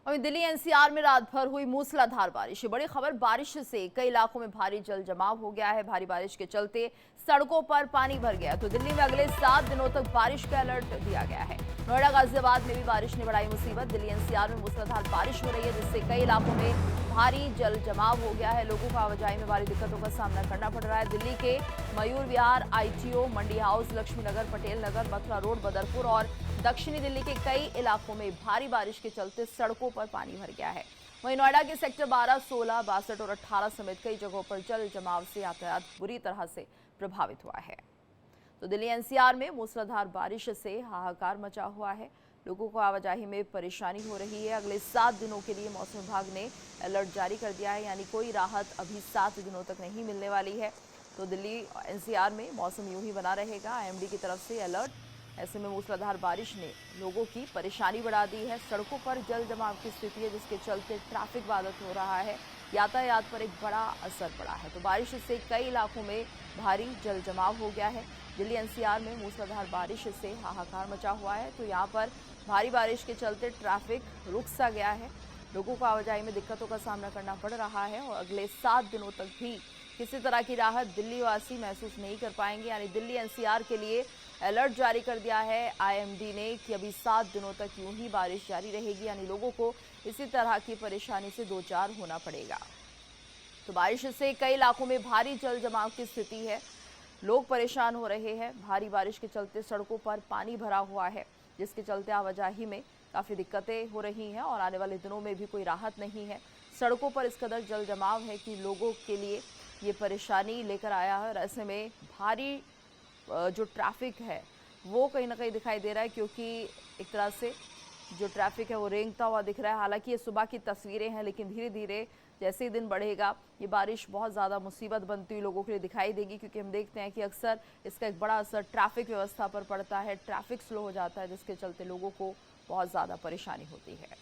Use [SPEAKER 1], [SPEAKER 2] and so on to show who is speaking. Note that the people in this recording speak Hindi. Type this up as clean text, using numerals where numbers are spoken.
[SPEAKER 1] वहीं दिल्ली एनसीआर में रात भर हुई मूसलाधार बारिश। बड़ी खबर, बारिश से कई इलाकों में भारी जल जमाव हो गया है। भारी बारिश के चलते सड़कों पर पानी भर गया, तो दिल्ली में अगले 7 दिनों तक बारिश का अलर्ट दिया गया है। नोएडा, गाजियाबाद में भी बारिश ने बढ़ाई मुसीबत। दिल्ली एनसीआर में मूसलाधार बारिश हो रही है, जिससे कई इलाकों में भारी जल जमाव हो गया है। लोगों को आवाजाही में भारी दिक्कतों का सामना करना पड़ रहा है। दिल्ली के मयूर विहार, आईटीओ, मंडी हाउस, लक्ष्मी नगर, पटेल नगर, मथुरा रोड, बदरपुर और दक्षिणी दिल्ली के कई इलाकों में भारी बारिश के चलते सड़कों पर पानी भर गया है। वहीं नोएडा के सेक्टर 12, 16, 62 और 18 समेत कई जगहों पर जल जमाव से यातायात बुरी तरह से प्रभावित हुआ है। तो दिल्ली एनसीआर में मूसलाधार बारिश से हाहाकार मचा हुआ है। लोगों को आवाजाही में परेशानी हो रही है। अगले 7 दिनों के लिए मौसम विभाग ने अलर्ट जारी कर दिया है, यानी कोई राहत अभी 7 दिनों तक नहीं मिलने वाली है। तो दिल्ली एनसीआर में मौसम यूं ही बना रहेगा। आईएमडी की तरफ से अलर्ट। ऐसे में मूसलाधार बारिश ने लोगों की परेशानी बढ़ा दी है। सड़कों पर जल जमाव की स्थिति है, जिसके चलते ट्रैफिक बाधित हो रहा है। यातायात पर एक बड़ा असर पड़ा है। तो बारिश से कई इलाकों में भारी जल जमाव हो गया है। दिल्ली एनसीआर में मूसलाधार बारिश से हाहाकार मचा हुआ है। तो यहाँ पर भारी बारिश के चलते ट्रैफिक रुक सा गया है। लोगों को आवाजाही में दिक्कतों का सामना करना पड़ रहा है और अगले 7 दिनों तक भी किसी तरह की राहत दिल्ली वासी महसूस नहीं कर पाएंगे। यानी दिल्ली एनसीआर के लिए अलर्ट जारी कर दिया है आईएमडी ने कि अभी 7 दिनों तक यूं ही बारिश जारी रहेगी, यानी लोगों को इसी तरह की परेशानी से दो चार होना पड़ेगा। तो बारिश से कई इलाकों में भारी जल जमाव की स्थिति है। लोग परेशान हो रहे हैं। भारी बारिश के चलते सड़कों पर पानी भरा हुआ है, जिसके चलते आवाजाही में काफ़ी दिक्कतें हो रही हैं और आने वाले दिनों में भी कोई राहत नहीं है। सड़कों पर इस कदर जल जमाव है कि लोगों के लिए ये परेशानी लेकर आया है और ऐसे में भारी जो ट्रैफिक है वो कहीं ना कहीं दिखाई दे रहा है, क्योंकि एक तरह से जो ट्रैफिक है वो रेंगता हुआ दिख रहा है। हालांकि ये सुबह की तस्वीरें हैं, लेकिन धीरे धीरे जैसे ही दिन बढ़ेगा ये बारिश बहुत ज़्यादा मुसीबत बनती हुई लोगों के लिए दिखाई देगी, क्योंकि हम देखते हैं कि अक्सर इसका एक बड़ा असर ट्रैफिक व्यवस्था पर पड़ता है। ट्रैफिक स्लो हो जाता है, जिसके चलते लोगों को बहुत ज़्यादा परेशानी होती है।